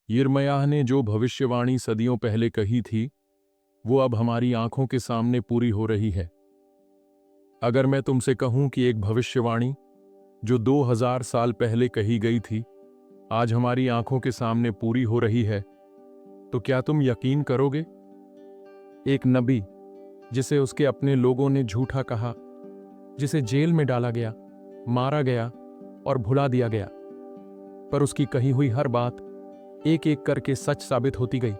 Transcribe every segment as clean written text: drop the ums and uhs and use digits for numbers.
यिर्मयाह ने जो भविष्यवाणी सदियों पहले कही थी, वो अब हमारी आंखों के सामने पूरी हो रही है। अगर मैं तुमसे कहूं कि एक भविष्यवाणी जो 2000 साल पहले कही गई थी, आज हमारी आंखों के सामने पूरी हो रही है, तो क्या तुम यकीन करोगे? एक नबी जिसे उसके अपने लोगों ने झूठा कहा, जिसे जेल में डाला गया, मारा गया और भुला दिया गया, पर उसकी कही हुई हर बात एक एक करके सच साबित होती गई।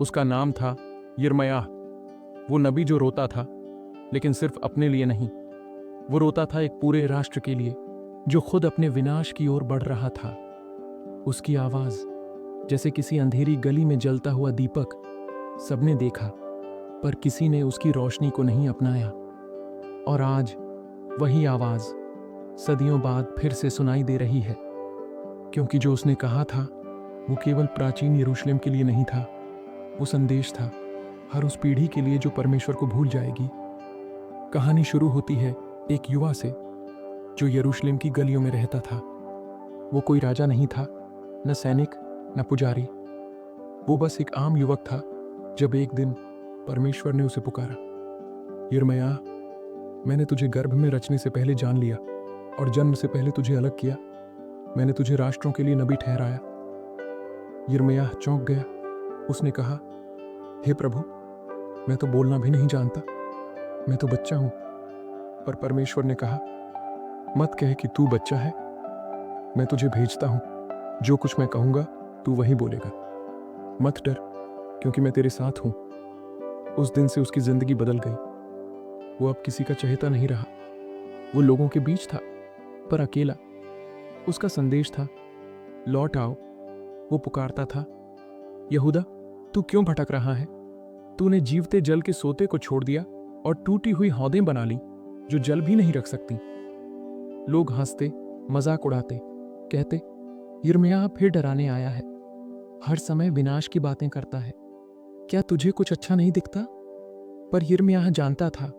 उसका नाम था यिर्मयाह। वो नबी जो रोता था, लेकिन सिर्फ अपने लिए नहीं, वो रोता था एक पूरे राष्ट्र के लिए जो खुद अपने विनाश की ओर बढ़ रहा था। उसकी आवाज जैसे किसी अंधेरी गली में जलता हुआ दीपक। सबने देखा, पर किसी ने उसकी रोशनी को नहीं अपनाया। और आज वही आवाज सदियों बाद फिर से सुनाई दे रही है, क्योंकि जो उसने कहा था वो केवल प्राचीन यरूशलेम के लिए नहीं था। वो संदेश था हर उस पीढ़ी के लिए जो परमेश्वर को भूल जाएगी। कहानी शुरू होती है एक युवा से जो यरूशलेम की गलियों में रहता था। वो कोई राजा नहीं था, न सैनिक, न पुजारी। वो बस एक आम युवक था। जब एक दिन परमेश्वर ने उसे पुकारा, यिर्मयाह, मैंने तुझे गर्भ में रचने से पहले जान लिया और जन्म से पहले तुझे अलग किया। मैंने तुझे राष्ट्रों के लिए नबी ठहराया। यिर्मयाह चौंक गया। उसने कहा, हे प्रभु, मैं तो बोलना भी नहीं जानता, मैं तो बच्चा हूं। पर परमेश्वर ने कहा, मत कह कि तू बच्चा है, मैं तुझे भेजता हूं। जो कुछ मैं कहूंगा तू वही बोलेगा। मत डर, क्योंकि मैं तेरे साथ हूं। उस दिन से उसकी जिंदगी बदल गई। वो अब किसी का चहेता नहीं रहा। वो लोगों के बीच था, पर अकेला। उसका संदेश था, लौट आओ। वो पुकारता था, यहूदा, तू क्यों भटक रहा है? तूने जीवते जल के सोते को छोड़ दिया और टूटी हुई हौदें बना ली जो जल भी नहीं रख सकती। लोग हंसते, मजाक उड़ाते, कहते, यिर्मयाह फिर डराने आया है, हर समय विनाश की बातें करता है। क्या तुझे कुछ अच्छा नहीं दिखता? पर यिर्मयाह जानता था,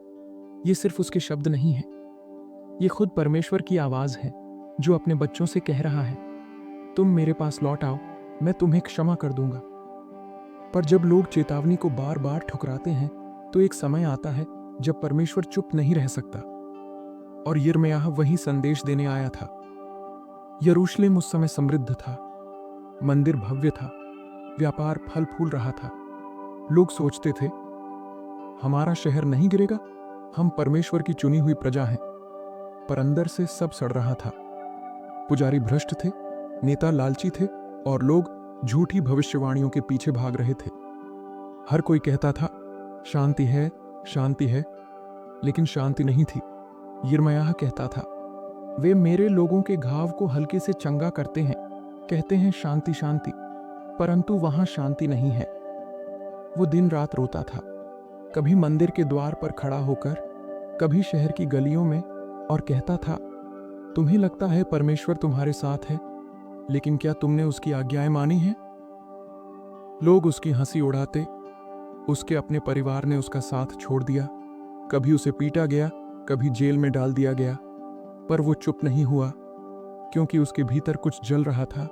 ये सिर्फ उसके शब्द नहीं है, ये खुद परमेश्वर की आवाज है जो अपने बच्चों से कह रहा है, तुम मेरे पास लौट आओ, मैं तुम्हें क्षमा कर दूंगा। पर जब लोग चेतावनी को बार बार ठुकराते हैं, तो एक समय आता है जब परमेश्वर चुप नहीं रह सकता। और यिर्मयाह वही संदेश देने आया था। यरूशलेम उस समय समृद्ध था, मंदिर भव्य था, व्यापार फल फूल रहा था। लोग सोचते थे, हमारा शहर नहीं गिरेगा, हम परमेश्वर की चुनी हुई प्रजा हैं। पर अंदर से सब सड़ रहा था। पुजारी भ्रष्ट थे, नेता लालची थे, और लोग झूठी भविष्यवाणियों के पीछे भाग रहे थे। हर कोई कहता था, शांति है, शांति है, लेकिन शांति नहीं थी। यिर्मयाह कहता था, वे मेरे लोगों के घाव को हल्के से चंगा करते हैं, कहते हैं शांति शांति, परंतु वहां शांति नहीं है। वो दिन रात रोता था, कभी मंदिर के द्वार पर खड़ा होकर, कभी शहर की गलियों में, और कहता था, तुम्हें लगता है परमेश्वर तुम्हारे साथ है, लेकिन क्या तुमने उसकी आज्ञाएं मानी हैं? लोग उसकी हंसी उड़ाते, उसके अपने परिवार ने उसका साथ छोड़ दिया। कभी उसे पीटा गया, कभी जेल में डाल दिया गया, पर वो चुप नहीं हुआ, क्योंकि उसके भीतर कुछ जल रहा था,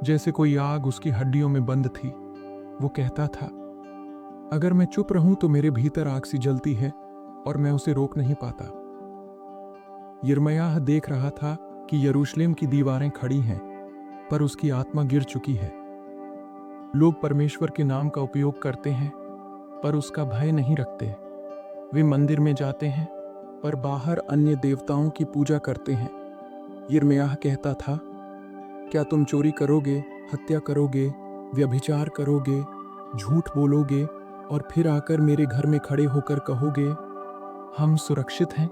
जैसे कोई आग उसकी हड्डियों में बंद थी। वो कहता था, अगर मैं चुप रहूं तो मेरे भीतर आग सी जलती है और मैं उसे रोक नहीं पाता। यिर्मयाह देख रहा था कि यरूशलेम की दीवारें खड़ी हैं, पर उसकी आत्मा गिर चुकी है। लोग परमेश्वर के नाम का उपयोग करते हैं, पर उसका भय नहीं रखते। वे मंदिर में जाते हैं, पर बाहर अन्य देवताओं की पूजा करते हैं। यिर्मयाह कहता था, क्या तुम चोरी करोगे, हत्या करोगे, व्यभिचार करोगे, झूठ बोलोगे और फिर आकर मेरे घर में खड़े होकर कहोगे, हम सुरक्षित हैं?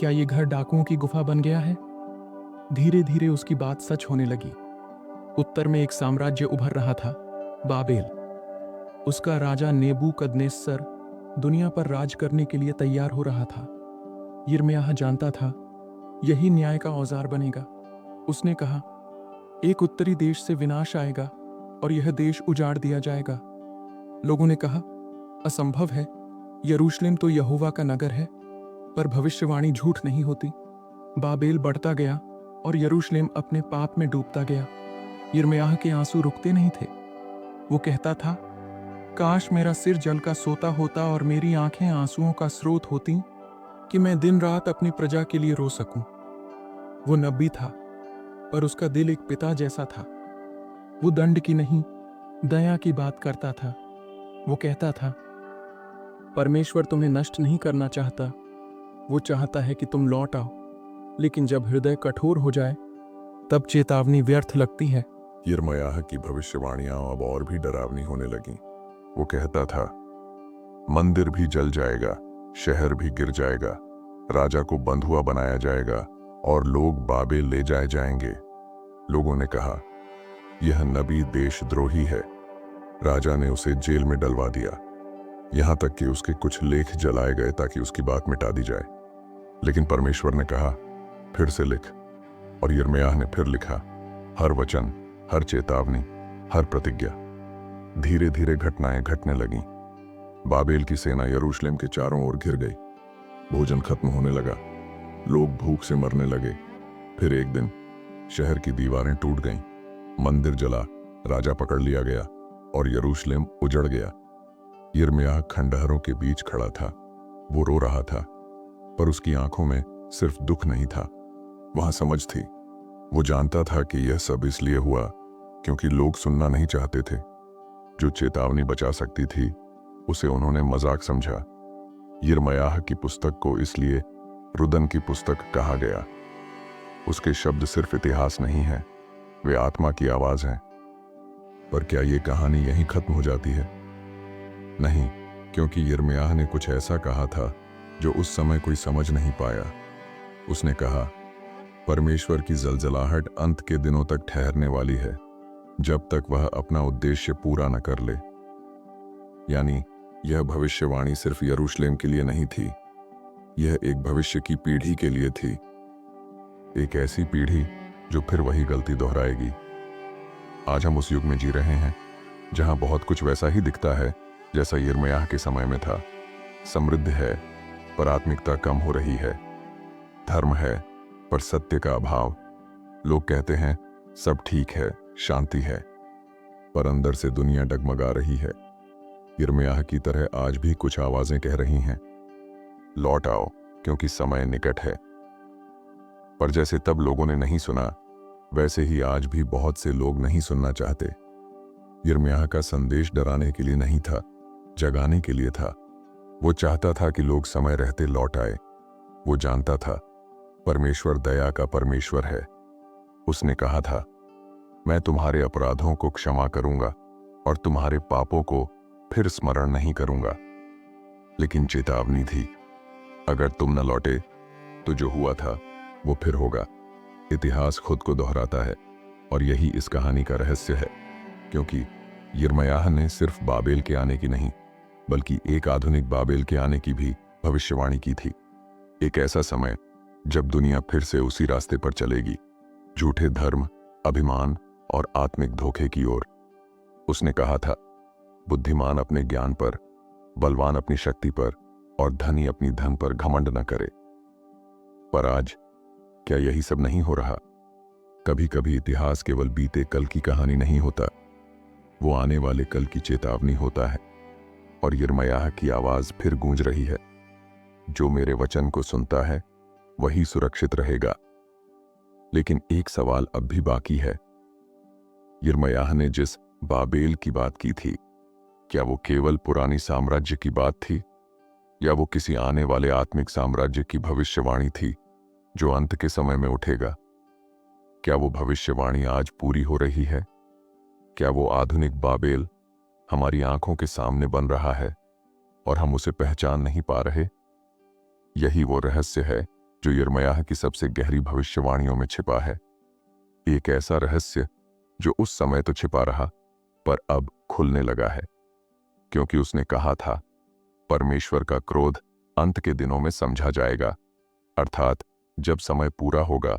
क्या ये घर डाकुओं की गुफा बन गया है? धीरे धीरे उसकी बात सच होने लगी। उत्तर में एक साम्राज्य उभर रहा था, बाबेल। उसका राजा नेबूकदनेस्सर दुनिया पर राज करने के लिए तैयार हो रहा था। यिर्मयाह जानता था, यही न्याय का औजार बनेगा। उसने कहा, एक उत्तरी देश से विनाश आएगा और यह देश उजाड़ दिया जाएगा। लोगों ने कहा, असंभव है, यरूशलेम तो यहोवा का नगर है। पर भविष्यवाणी झूठ नहीं होती। बाबेल बढ़ता गया और यरूशलेम अपने पाप में डूबता गया। यिर्मयाह के आंसू रुकते नहीं थे। वो कहता था, काश मेरा सिर जल का सोता होता और मेरी आंखें आंसुओं का स्रोत होती, कि मैं दिन रात अपनी प्रजा के लिए रो सकूं। वो नबी था, पर उसका दिल एक पिता जैसा था। वो दंड की नहीं, दया की बात करता था। वो कहता था, परमेश्वर तुम्हें नष्ट नहीं करना चाहता, वो चाहता है कि तुम लौट आओ। लेकिन जब हृदय कठोर हो जाए, तब चेतावनी व्यर्थ लगती है। यिर्मयाह की भविष्यवाणियां अब और भी डरावनी होने लगीं। वो कहता था, मंदिर भी जल जाएगा, शहर भी गिर जाएगा, राजा को बंधुआ बनाया जाएगा और लोग बाबेल ले जाए जाएंगे। लोगों ने कहा, यह नबी देशद्रोही है। राजा ने उसे जेल में डलवा दिया, यहां तक कि उसके कुछ लेख जलाए गए ताकि उसकी बात मिटा दी जाए। लेकिन परमेश्वर ने कहा, फिर से लिख। और यिर्मयाह ने फिर लिखा। हर वचन, हर चेतावनी, हर प्रतिज्ञा। धीरे धीरे घटनाएं घटने लगीं। बाबेल की सेना यरूशलेम के चारों ओर घिर गई। भोजन खत्म होने लगा, लोग भूख से मरने लगे। फिर एक दिन शहर की दीवारें टूट गईं, मंदिर जला, राजा पकड़ लिया गया और यरूशलेम उजड़ गया। यिर्मयाह खंडहरों के बीच खड़ा था। वो रो रहा था, पर उसकी आंखों में सिर्फ दुख नहीं था, वहां समझ थी। वो जानता था कि यह सब इसलिए हुआ क्योंकि लोग सुनना नहीं चाहते थे। जो चेतावनी बचा सकती थी, उसे उन्होंने मजाक समझा। यिर्मयाह की पुस्तक को इसलिए रुदन की पुस्तक कहा गया। उसके शब्द सिर्फ इतिहास नहीं है, वे आत्मा की आवाज हैं। पर क्या ये कहानी यहीं खत्म हो जाती है? नहीं, क्योंकि यिर्मयाह ने कुछ ऐसा कहा था जो उस समय कोई समझ नहीं पाया। उसने कहा, परमेश्वर की जलजलाहट अंत के दिनों तक ठहरने वाली है, जब तक वह अपना उद्देश्य पूरा न कर ले। यानी यह भविष्यवाणी सिर्फ यरूशलेम के लिए नहीं थी, यह एक भविष्य की पीढ़ी के लिए थी। एक ऐसी पीढ़ी जो फिर वही गलती दोहराएगी। आज हम उस युग में जी रहे हैं जहां बहुत कुछ वैसा ही दिखता है जैसा यिर्मयाह के समय में था। समृद्ध है, पर आत्मिकता कम हो रही है। धर्म है, पर सत्य का अभाव। लोग कहते हैं सब ठीक है, शांति है, पर अंदर से दुनिया डगमगा रही है। यिर्मयाह की तरह आज भी कुछ आवाजें कह रही हैं, लौट आओ क्योंकि समय निकट है। पर जैसे तब लोगों ने नहीं सुना, वैसे ही आज भी बहुत से लोग नहीं सुनना चाहते। यिर्मयाह का संदेश डराने के लिए नहीं था, जगाने के लिए था। वो चाहता था कि लोग समय रहते लौट आए। वो जानता था परमेश्वर दया का परमेश्वर है। उसने कहा था, मैं तुम्हारे अपराधों को क्षमा करूंगा और तुम्हारे पापों को फिर स्मरण नहीं करूंगा। लेकिन चेतावनी थी, अगर तुम न लौटे तो जो हुआ था वो फिर होगा। इतिहास खुद को दोहराता है और यही इस कहानी का रहस्य है, क्योंकि यिर्मयाह ने सिर्फ बाबेल के आने की नहीं, बल्कि एक आधुनिक बाबेल के आने की भी भविष्यवाणी की थी। एक ऐसा समय जब दुनिया फिर से उसी रास्ते पर चलेगी, झूठे धर्म, अभिमान और आत्मिक धोखे की ओर। उसने कहा था, बुद्धिमान अपने ज्ञान पर, बलवान अपनी शक्ति पर और धनी अपनी धन पर घमंड न करे। पर आज क्या यही सब नहीं हो रहा? कभी कभी इतिहास केवल बीते कल की कहानी नहीं होता, वो आने वाले कल की चेतावनी होता है। और यिर्मयाह की आवाज फिर गूंज रही है, जो मेरे वचन को सुनता है वही सुरक्षित रहेगा। लेकिन एक सवाल अब भी बाकी है। यिर्मयाह ने जिस बाबेल की बात की थी, क्या वो केवल पुरानी साम्राज्य की बात थी, या वो किसी आने वाले आत्मिक साम्राज्य की भविष्यवाणी थी जो अंत के समय में उठेगा? क्या वो भविष्यवाणी आज पूरी हो रही है? क्या वो आधुनिक बाबेल हमारी आंखों के सामने बन रहा है और हम उसे पहचान नहीं पा रहे? यही वो रहस्य है जो यिर्मयाह की सबसे गहरी भविष्यवाणियों में छिपा है। एक ऐसा रहस्य जो उस समय तो छिपा रहा, पर अब खुलने लगा है, क्योंकि उसने कहा था, परमेश्वर का क्रोध अंत के दिनों में समझा जाएगा। अर्थात जब समय पूरा होगा,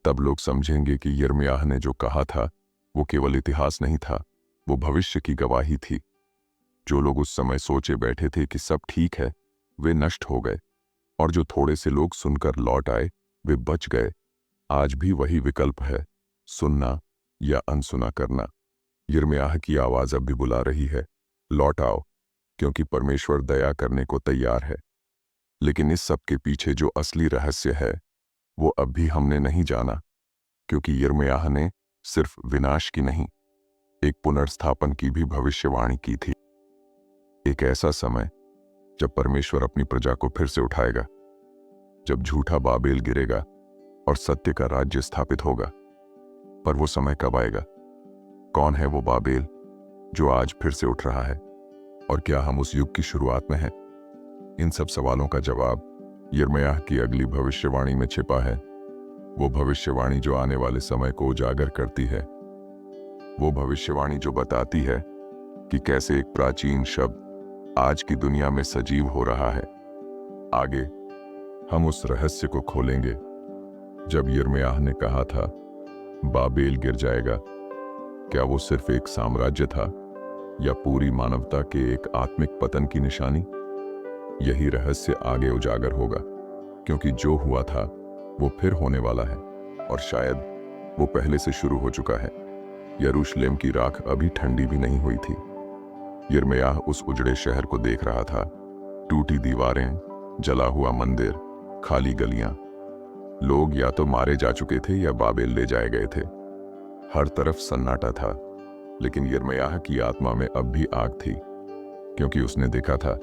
तब लोग समझेंगे कि यिर्मयाह ने जो कहा था वो केवल इतिहास नहीं था, वो भविष्य की गवाही थी। जो लोग उस समय सोचे बैठे थे कि सब ठीक है, वे नष्ट हो गए, और जो थोड़े से लोग सुनकर लौट आए, वे बच गए। आज भी वही विकल्प है, सुनना या अनसुना करना। यिर्मयाह की आवाज अब भी बुला रही है, लौट आओ, क्योंकि परमेश्वर दया करने को तैयार है। लेकिन इस सब के पीछे जो असली रहस्य है वो अब भी हमने नहीं जाना, क्योंकि यिर्मयाह ने सिर्फ विनाश की नहीं, एक पुनर्स्थापन की भी भविष्यवाणी की थी। एक ऐसा समय जब परमेश्वर अपनी प्रजा को फिर से उठाएगा, जब झूठा बाबेल गिरेगा और सत्य का राज्य स्थापित होगा। पर वो समय कब आएगा? कौन है वो बाबेल जो आज फिर से उठ रहा है? और क्या हम उस युग की शुरुआत में हैं? इन सब सवालों का जवाब यिर्मयाह की अगली भविष्यवाणी में छिपा है। वो भविष्यवाणी जो आने वाले समय को उजागर करती है, वो भविष्यवाणी जो बताती है कि कैसे एक प्राचीन शब्द आज की दुनिया में सजीव हो रहा है। आगे हम उस रहस्य को खोलेंगे जब यिर्मयाह ने कहा था बाबेल गिर जाएगा। क्या वो सिर्फ एक साम्राज्य था या पूरी मानवता के एक आत्मिक पतन की निशानी? यही रहस्य आगे उजागर होगा, क्योंकि जो हुआ था वो फिर होने वाला है, और शायद वो पहले से शुरू हो चुका है। यरूशलेम की राख अभी ठंडी भी नहीं हुई थी। यिर्मयाह उस उजड़े शहर को देख रहा था, टूटी दीवारें, जला हुआ मंदिर, खाली गलियां। लोग या तो मारे जा चुके थे या बाबेल ले जाए गए थे। हर तरफ सन्नाटा था, लेकिन यिर्मयाह की आत्मा में अब भी आग थी, क्योंकि उसने देखा था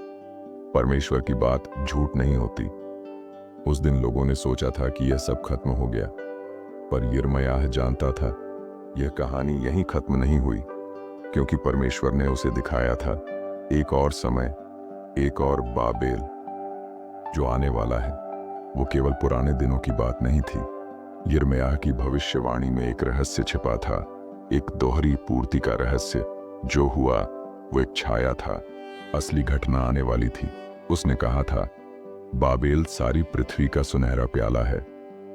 परमेश्वर की बात झूठ नहीं होती। उस दिन लोगों ने सोचा था कि यह सब खत्म हो गया, पर यिर्मयाह जानता था यह कहानी यहीं खत्म नहीं हुई, क्योंकि परमेश्वर ने उसे दिखाया था एक और समय, एक और बाबेल जो आने वाला है। वो केवल पुराने दिनों की बात नहीं थी। यिर्मयाह की भविष्यवाणी में एक रहस्य छिपा था, एक दोहरी पूर्ति का रहस्य। जो हुआ वो एक छाया था, असली घटना आने वाली थी। उसने कहा था बाबेल सारी पृथ्वी का सुनहरा प्याला है,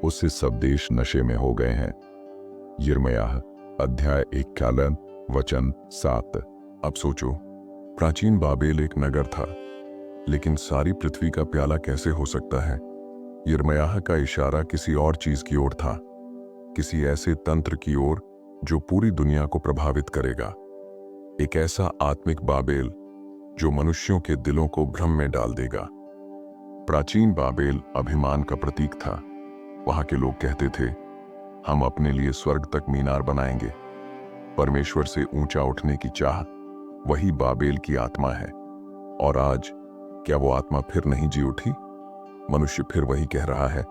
उससे सब देश नशे में हो गए हैं। यिर्मयाह अध्याय 51 वचन 7। अब सोचो, प्राचीन बाबेल एक नगर था, लेकिन सारी पृथ्वी का प्याला कैसे हो सकता है? यिर्मयाह का इशारा किसी और चीज की ओर था, किसी ऐसे तंत्र की ओर जो पूरी दुनिया को प्रभावित करेगा। एक ऐसा आत्मिक बाबेल जो मनुष्यों के दिलों को भ्रम में डाल देगा। प्राचीन बाबेल अभिमान का प्रतीक था। वहां के लोग कहते थे, हम अपने लिए स्वर्ग तक मीनार बनाएंगे। परमेश्वर से ऊंचा उठने की चाह, वही बाबेल की आत्मा है। और आज क्या वो आत्मा फिर नहीं जी उठी? मनुष्य फिर वही कह रहा है,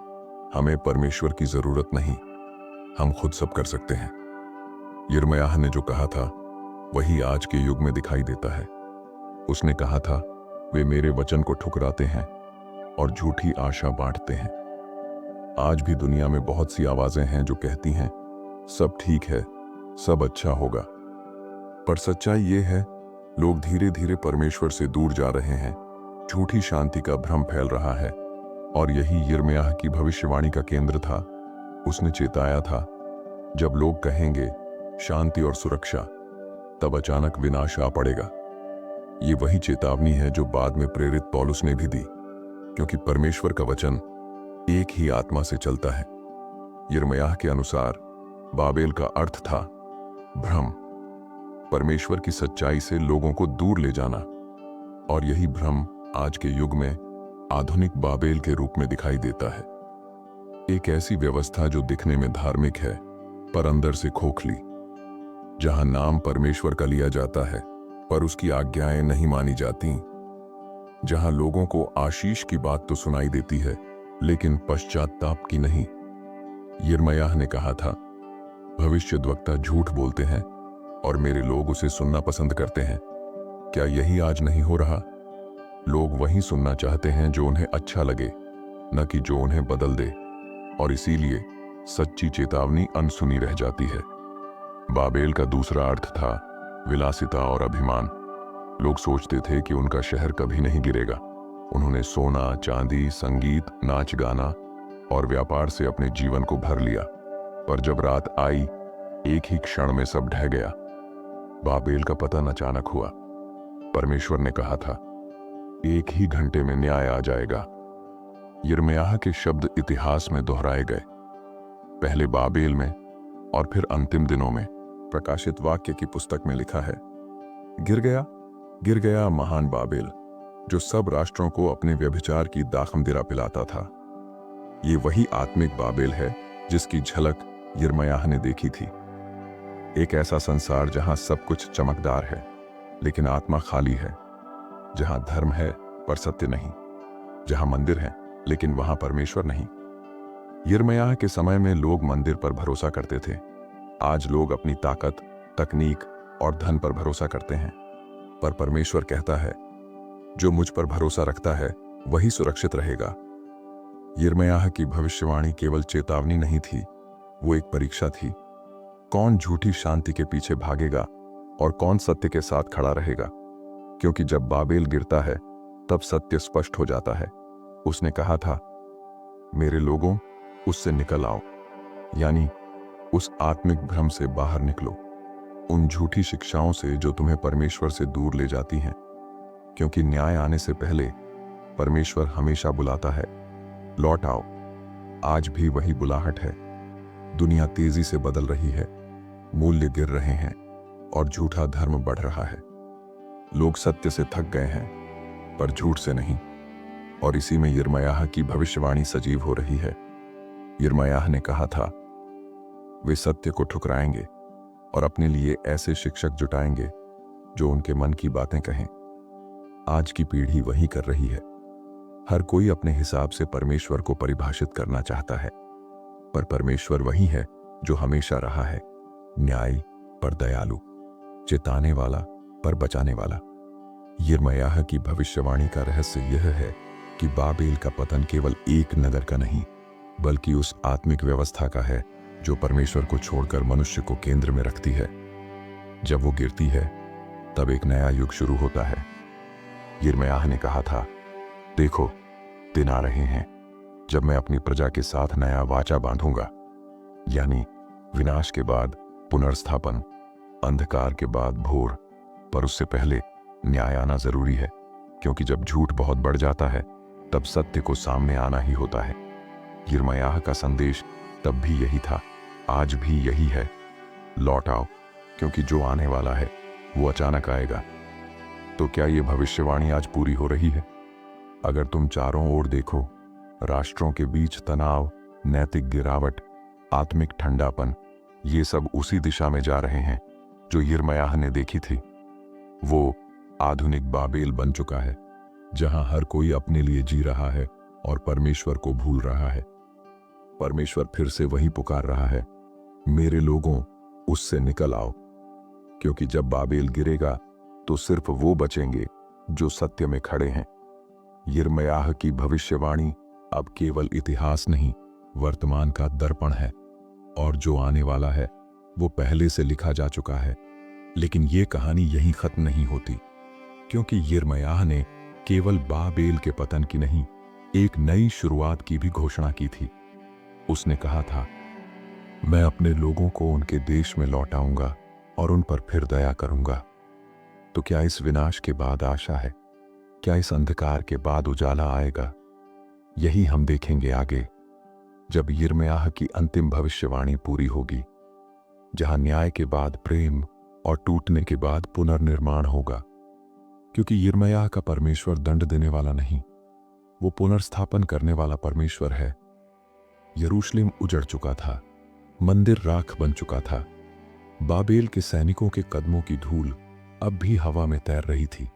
हमें परमेश्वर की जरूरत नहीं, हम खुद सब कर सकते हैं। यिर्मयाह ने जो कहा था वही आज के युग में दिखाई देता है। उसने कहा था, वे मेरे वचन को ठुकराते हैं और झूठी आशा बांटते हैं। आज भी दुनिया में बहुत सी आवाजें हैं जो कहती हैं सब ठीक है, सब अच्छा होगा। पर सच्चाई ये है, लोग धीरे धीरे परमेश्वर से दूर जा रहे हैं। झूठी शांति का भ्रम फैल रहा है, और यही यिर्मयाह की भविष्यवाणी का केंद्र था। उसने चेताया था, जब लोग कहेंगे शांति और सुरक्षा, तब अचानक विनाश आ पड़ेगा। ये वही चेतावनी है जो बाद में प्रेरित पौलुस ने भी दी, क्योंकि परमेश्वर का वचन एक ही आत्मा से चलता है। यिर्मयाह के अनुसार बाबेल का अर्थ था भ्रम, परमेश्वर की सच्चाई से लोगों को दूर ले जाना। और यही भ्रम आज के युग में आधुनिक बाबेल के रूप में दिखाई देता है। एक ऐसी व्यवस्था जो दिखने में धार्मिक है पर अंदर से खोखली, जहां नाम परमेश्वर का लिया जाता है पर उसकी आज्ञाएं नहीं मानी जाती, जहां लोगों को आशीष की बात तो सुनाई देती है लेकिन पश्चाताप की नहीं। यिर्मयाह ने कहा था, भविष्यद्वक्ता झूठ बोलते हैं और मेरे लोग उसे सुनना पसंद करते हैं। क्या यही आज नहीं हो रहा? लोग वही सुनना चाहते हैं जो उन्हें अच्छा लगे, न कि जो उन्हें बदल दे, और इसीलिए सच्ची चेतावनी अनसुनी रह जाती है। बाबेल का दूसरा अर्थ था विलासिता और अभिमान। लोग सोचते थे कि उनका शहर कभी नहीं गिरेगा। उन्होंने सोना, चांदी, संगीत, नाच गाना और व्यापार से अपने जीवन को भर लिया। पर जब रात आई, एक ही क्षण में सब ढह गया। बाबेल का पतन अचानक हुआ। परमेश्वर ने कहा था, एक ही घंटे में न्याय आ जाएगा। यिर्मयाह के शब्द इतिहास में दोहराए गए, पहले बाबेल में और फिर अंतिम दिनों में। प्रकाशित वाक्य की पुस्तक में लिखा है, गिर गया महान बाबेल, जो सब राष्ट्रों को अपने व्यभिचार की दाखमदिरा पिलाता था। ये वही आत्मिक बाबेल है जिसकी झलक यिर्मयाह ने देखी थी। एक ऐसा संसार जहां सब कुछ चमकदार है लेकिन आत्मा खाली है, जहां धर्म है पर सत्य नहीं, जहां मंदिर है लेकिन वहां परमेश्वर नहीं। यिर्मयाह के समय में लोग मंदिर पर भरोसा करते थे। आज लोग अपनी ताकत, तकनीक और धन पर भरोसा करते हैं, पर परमेश्वर कहता है, जो मुझ पर भरोसा रखता है वही सुरक्षित रहेगा। यिर्मयाह की भविष्यवाणी केवल चेतावनी नहीं थी, वो एक परीक्षा थी। कौन झूठी शांति के पीछे भागेगा और कौन सत्य के साथ खड़ा रहेगा? क्योंकि जब बाबेल गिरता है तब सत्य स्पष्ट हो जाता है। उसने कहा था, मेरे लोगों, उससे निकल आओ, यानी उस आत्मिक भ्रम से बाहर निकलो, उन झूठी शिक्षाओं से जो तुम्हें परमेश्वर से दूर ले जाती हैं। क्योंकि न्याय आने से पहले परमेश्वर हमेशा बुलाता है, लौट आओ। आज भी वही बुलाहट है। दुनिया तेजी से बदल रही है, मूल्य गिर रहे हैं और झूठा धर्म बढ़ रहा है। लोग सत्य से थक गए हैं पर झूठ से नहीं। और इसी में यिर्मयाह की भविष्यवाणी सजीव हो रही है। यिर्मयाह ने कहा था, वे सत्य को ठुकराएंगे और अपने लिए ऐसे शिक्षक जुटाएंगे जो उनके मन की बातें कहें। आज की पीढ़ी वही कर रही है। हर कोई अपने हिसाब से परमेश्वर को परिभाषित करना चाहता है, पर परमेश्वर वही है जो हमेशा रहा है, न्यायी पर दयालु, चेताने वाला पर बचाने वाला। यिर्मयाह की भविष्यवाणी का रहस्य यह है कि बाबेल का पतन केवल एक नगर का नहीं, बल्कि उस आत्मिक व्यवस्था का है जो परमेश्वर को छोड़कर मनुष्य को केंद्र में रखती है। जब वो गिरती है तब एक नया युग शुरू होता है। यिर्मयाह ने कहा था, देखो, दिन आ रहे हैं जब मैं अपनी प्रजा के साथ नया वाचा बांधूंगा, यानी विनाश के बाद पुनर्स्थापन, अंधकार के बाद भोर। पर उससे पहले न्याय आना जरूरी है, क्योंकि जब झूठ बहुत बढ़ जाता है तब सत्य को सामने आना ही होता है। यिर्मयाह का संदेश तब भी यही था, आज भी यही है, लौट आओ, क्योंकि जो आने वाला है वो अचानक आएगा। तो क्या ये भविष्यवाणी आज पूरी हो रही है? अगर तुम चारों ओर देखो, राष्ट्रों के बीच तनाव, नैतिक गिरावट, आत्मिक ठंडापन, ये सब उसी दिशा में जा रहे हैं जो यिर्मयाह ने देखी थी। वो आधुनिक बाबेल बन चुका है, जहां हर कोई अपने लिए जी रहा है और परमेश्वर को भूल रहा है। परमेश्वर फिर से वही पुकार रहा है, मेरे लोगों, उससे निकल आओ। क्योंकि जब बाबेल गिरेगा तो सिर्फ वो बचेंगे जो सत्य में खड़े हैं। यिर्मयाह की भविष्यवाणी अब केवल इतिहास नहीं, वर्तमान का दर्पण है, और जो आने वाला है वो पहले से लिखा जा चुका है। लेकिन ये कहानी यहीं खत्म नहीं होती, क्योंकि यिर्मयाह ने केवल बाबेल के पतन की नहीं, एक नई शुरुआत की भी घोषणा की थी। उसने कहा था, मैं अपने लोगों को उनके देश में लौटाऊंगा और उन पर फिर दया करूंगा। तो क्या इस विनाश के बाद आशा है? क्या इस अंधकार के बाद उजाला आएगा? यही हम देखेंगे आगे, जब यिर्मयाह की अंतिम भविष्यवाणी पूरी होगी, जहां न्याय के बाद प्रेम और टूटने के बाद पुनर्निर्माण होगा। क्योंकि यिर्मयाह का परमेश्वर दंड देने वाला नहीं, वो पुनर्स्थापन करने वाला परमेश्वर है। यरूशलेम उजड़ चुका था, मंदिर राख बन चुका था, बाबेल के सैनिकों के कदमों की धूल अब भी हवा में तैर रही थी।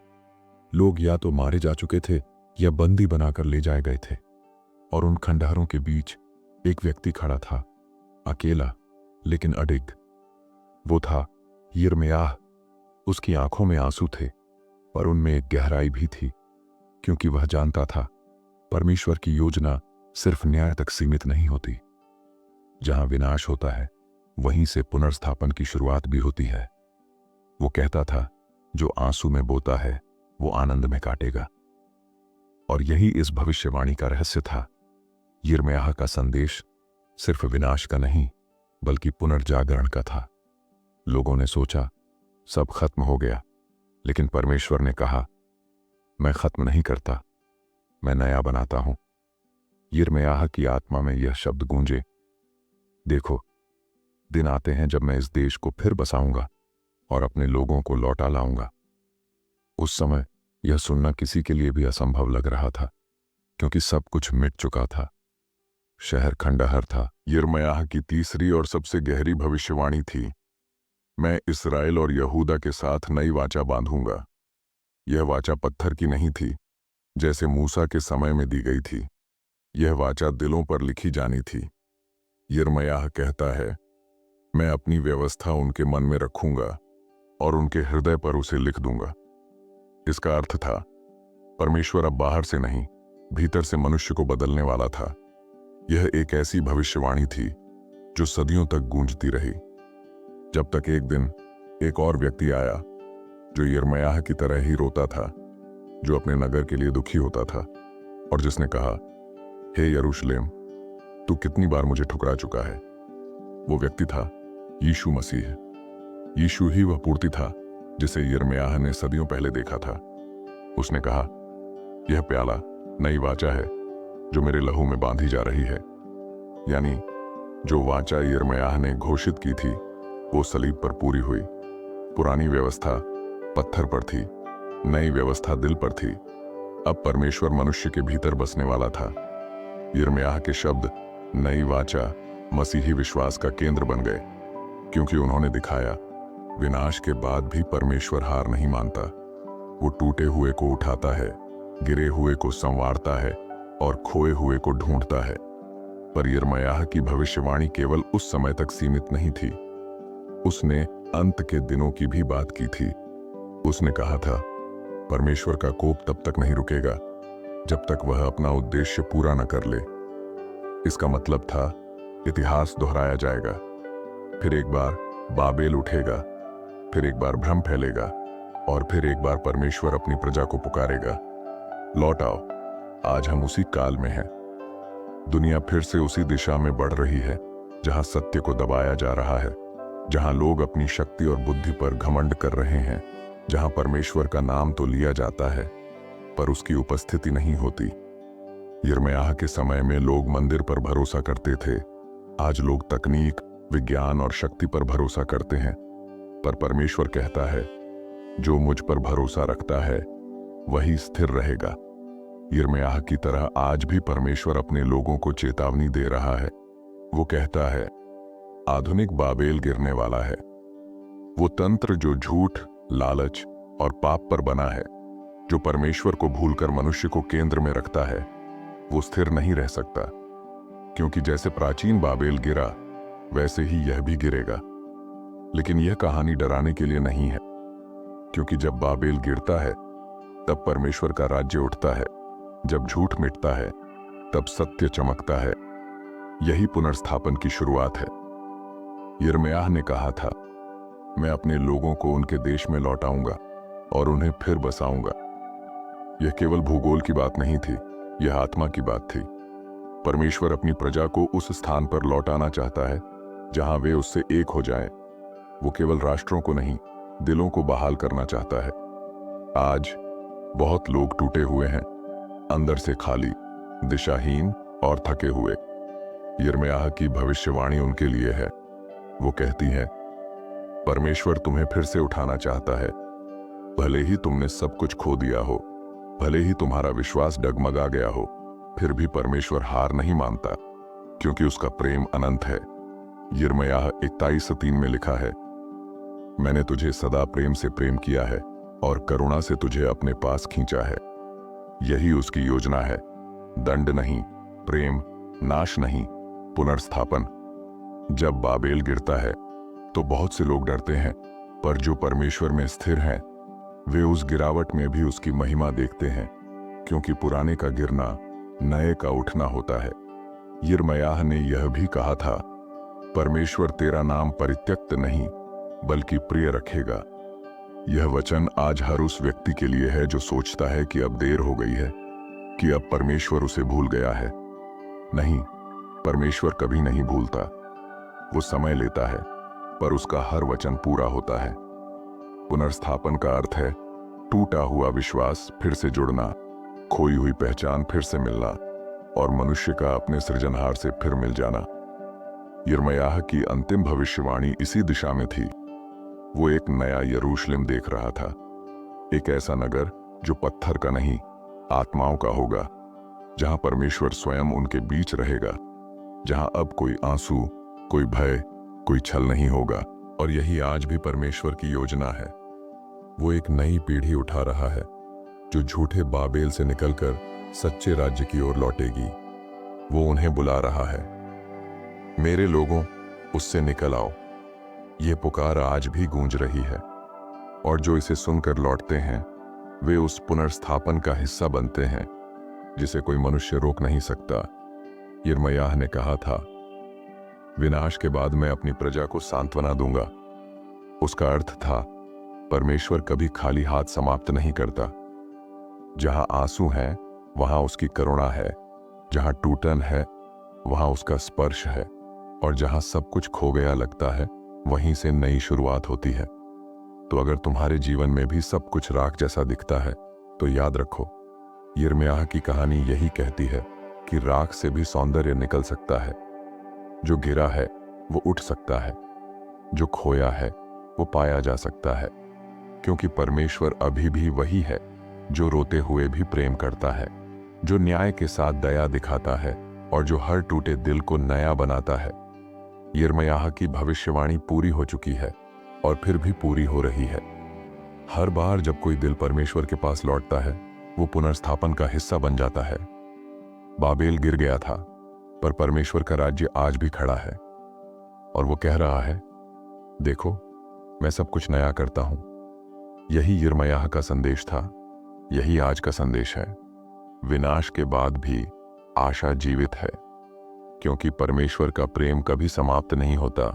लोग या तो मारे जा चुके थे या बंदी बनाकर ले जाए गए थे, और उन खंडहरों के बीच एक व्यक्ति खड़ा था, अकेला लेकिन अडिग। वो था यिर्मयाह। उसकी आंखों में आंसू थे, पर उनमें एक गहराई भी थी, क्योंकि वह जानता था परमेश्वर की योजना सिर्फ न्याय तक सीमित नहीं होती। जहां विनाश होता है वहीं से पुनर्स्थापन की शुरुआत भी होती है। वो कहता था, जो आंसू में बोता है वो आनंद में काटेगा। और यही इस भविष्यवाणी का रहस्य था। यिर्मयाह का संदेश सिर्फ विनाश का नहीं, बल्कि पुनर्जागरण का था। लोगों ने सोचा सब खत्म हो गया, लेकिन परमेश्वर ने कहा, मैं खत्म नहीं करता, मैं नया बनाता हूं। यिर्मयाह की आत्मा में यह शब्द गूंजे, देखो, दिन आते हैं जब मैं इस देश को फिर बसाऊंगा और अपने लोगों को लौटा लाऊंगा। उस समय यह सुनना किसी के लिए भी असंभव लग रहा था, क्योंकि सब कुछ मिट चुका था। शहर खंडहर था। यिर्मयाह की तीसरी और सबसे गहरी भविष्यवाणी थी। मैं इस्राएल और यहूदा के साथ नई वाचा बांधूंगा। यह वाचा पत्थर की नहीं थी, जैसे मूसा के समय में दी गई थी। यह वाचा दिलों पर लिखी जानी थी। यिर्मयाह कहता है, मैं अपनी व्यवस्था उनके मन में रखूंगा और उनके हृदय पर उसे लिख दूंगा। इसका अर्थ था, परमेश्वर अब बाहर से नहीं, भीतर से मनुष्य को बदलने वाला था। यह एक ऐसी भविष्यवाणी थी जो सदियों तक गूंजती रही, जब तक एक दिन एक और व्यक्ति आया जो यिर्मयाह की तरह ही रोता था, जो अपने नगर के लिए दुखी होता था, और जिसने कहा, हे यरूशलेम, तू कितनी बार मुझे ठुकरा चुका है। वो व्यक्ति था यीशु मसीह। यीशु ही वह पूर्ति था जिसे यिर्मयाह ने सदियों पहले देखा था। उसने कहा, यह प्याला नई वाचा है जो मेरे लहू में बांधी जा रही है। यानी जो वाचा यिर्मयाह ने घोषित की थी वो सलीब पर पूरी हुई। पुरानी व्यवस्था पत्थर पर थी, नई व्यवस्था दिल पर थी। अब परमेश्वर मनुष्य के भीतर बसने वाला था। यिर्मयाह के शब्द नई वाचा मसीही विश्वास का केंद्र बन गए, क्योंकि उन्होंने दिखाया विनाश के बाद भी परमेश्वर हार नहीं मानता। वो टूटे हुए को उठाता है, गिरे हुए को संवारता है और खोए हुए को ढूंढता है। पर यिर्मयाह की भविष्यवाणी केवल उस समय तक सीमित नहीं थी। उसने अंत के दिनों की भी बात की थी। उसने कहा था, परमेश्वर का कोप तब तक नहीं रुकेगा जब तक वह अपना उद्देश्य पूरा न कर ले। इसका मतलब था, इतिहास दोहराया जाएगा। फिर एक बार बाबेल उठेगा, फिर एक बार भ्रम फैलेगा, और फिर एक बार परमेश्वर अपनी प्रजा को पुकारेगा, लौट आओ। आज हम उसी काल में हैं। दुनिया फिर से उसी दिशा में बढ़ रही है जहां सत्य को दबाया जा रहा है, जहां लोग अपनी शक्ति और बुद्धि पर घमंड कर रहे हैं, जहां परमेश्वर का नाम तो लिया जाता है पर उसकी उपस्थिति नहीं होती। यिर्मयाह के समय में लोग मंदिर पर भरोसा करते थे। आज लोग तकनीक, विज्ञान और शक्ति पर भरोसा करते हैं। पर परमेश्वर कहता है, जो मुझ पर भरोसा रखता है वही स्थिर रहेगा। यिर्मयाह की तरह आज भी परमेश्वर अपने लोगों को चेतावनी दे रहा है। वो कहता है, आधुनिक बाबेल गिरने वाला है। वो तंत्र जो झूठ, लालच और पाप पर बना है, जो परमेश्वर को भूलकर मनुष्य को केंद्र में रखता है, वो स्थिर नहीं रह सकता। क्योंकि जैसे प्राचीन बाबेल गिरा, वैसे ही यह भी गिरेगा। लेकिन यह कहानी डराने के लिए नहीं है, क्योंकि जब बाबेल गिरता है तब परमेश्वर का राज्य उठता है। जब झूठ मिटता है तब सत्य चमकता है। यही पुनर्स्थापन की शुरुआत है। यिर्मयाह ने कहा था, मैं अपने लोगों को उनके देश में लौटाऊंगा और उन्हें फिर बसाऊंगा। यह केवल भूगोल की बात नहीं थी, यह आत्मा की बात थी। परमेश्वर अपनी प्रजा को उस स्थान पर लौटाना चाहता है जहां वे उससे एक हो जाएं। वो केवल राष्ट्रों को नहीं, दिलों को बहाल करना चाहता है। आज बहुत लोग टूटे हुए हैं, अंदर से खाली, दिशाहीन और थके हुए। यिर्मयाह की भविष्यवाणी उनके लिए है। वो कहती है, परमेश्वर तुम्हें फिर से उठाना चाहता है। भले ही तुमने सब कुछ खो दिया हो, भले ही तुम्हारा विश्वास डगमगा गया हो, फिर भी परमेश्वर हार नहीं मानता, क्योंकि उसका प्रेम अनंत है। यिर्मयाह 41:3 में लिखा है, मैंने तुझे सदा प्रेम से प्रेम किया है और करुणा से तुझे अपने पास खींचा है। यही उसकी योजना है, दंड नहीं, प्रेम, नाश नहीं, पुनर्स्थापन। जब बाबेल गिरता है तो बहुत से लोग डरते हैं, पर जो परमेश्वर में स्थिर हैं, वे उस गिरावट में भी उसकी महिमा देखते हैं, क्योंकि पुराने का गिरना नए का उठना होता है। यिर्मयाह ने यह भी कहा था, परमेश्वर तेरा नाम परित्यक्त नहीं बल्कि प्रिय रखेगा। यह वचन आज हर उस व्यक्ति के लिए है जो सोचता है कि अब देर हो गई है, कि अब परमेश्वर उसे भूल गया है। नहीं, परमेश्वर कभी नहीं भूलता। वो समय लेता है, पर उसका हर वचन पूरा होता है। पुनर्स्थापन का अर्थ है टूटा हुआ विश्वास फिर से जुड़ना, खोई हुई पहचान फिर से मिलना और मनुष्य का अपने सृजनहार से फिर मिल जाना। यिर्मयाह की अंतिम भविष्यवाणी इसी दिशा में थी। वो एक नया यरूशलेम देख रहा था, एक ऐसा नगर जो पत्थर का नहीं, आत्माओं का होगा, जहां परमेश्वर स्वयं उनके बीच रहेगा, जहां अब कोई आंसू, कोई भय, कोई छल नहीं होगा। और यही आज भी परमेश्वर की योजना है। वो एक नई पीढ़ी उठा रहा है जो झूठे बाबेल से निकलकर सच्चे राज्य की ओर लौटेगी। वो उन्हें बुला रहा है, मेरे लोगों, उससे निकल आओ। ये पुकार आज भी गूंज रही है, और जो इसे सुनकर लौटते हैं वे उस पुनर्स्थापन का हिस्सा बनते हैं जिसे कोई मनुष्य रोक नहीं सकता। यिर्मयाह ने कहा था, विनाश के बाद मैं अपनी प्रजा को सांत्वना दूंगा। उसका अर्थ था, परमेश्वर कभी खाली हाथ समाप्त नहीं करता। जहां आंसू है वहां उसकी करुणा है, जहां टूटन है वहां उसका स्पर्श है, और जहां सब कुछ खो गया लगता है वहीं से नई शुरुआत होती है। तो अगर तुम्हारे जीवन में भी सब कुछ राख जैसा दिखता है तो याद रखो, यिर्मयाह की कहानी यही कहती है कि राख से भी सौंदर्य निकल सकता है। जो गिरा है वो उठ सकता है, जो खोया है वो पाया जा सकता है, क्योंकि परमेश्वर अभी भी वही है जो रोते हुए भी प्रेम करता है, जो न्याय के साथ दया दिखाता है और जो हर टूटे दिल को नया बनाता है। यिर्मयाह की भविष्यवाणी पूरी हो चुकी है और फिर भी पूरी हो रही है। हर बार जब कोई दिल परमेश्वर के पास लौटता है वो पुनर्स्थापन का हिस्सा बन जाता है। बाबेल गिर गया था, पर परमेश्वर का राज्य आज भी खड़ा है, और वो कह रहा है, देखो मैं सब कुछ नया करता हूं। यही यिर्मयाह का संदेश था, यही आज का संदेश है। विनाश के बाद भी आशा जीवित है, क्योंकि परमेश्वर का प्रेम कभी समाप्त नहीं होता।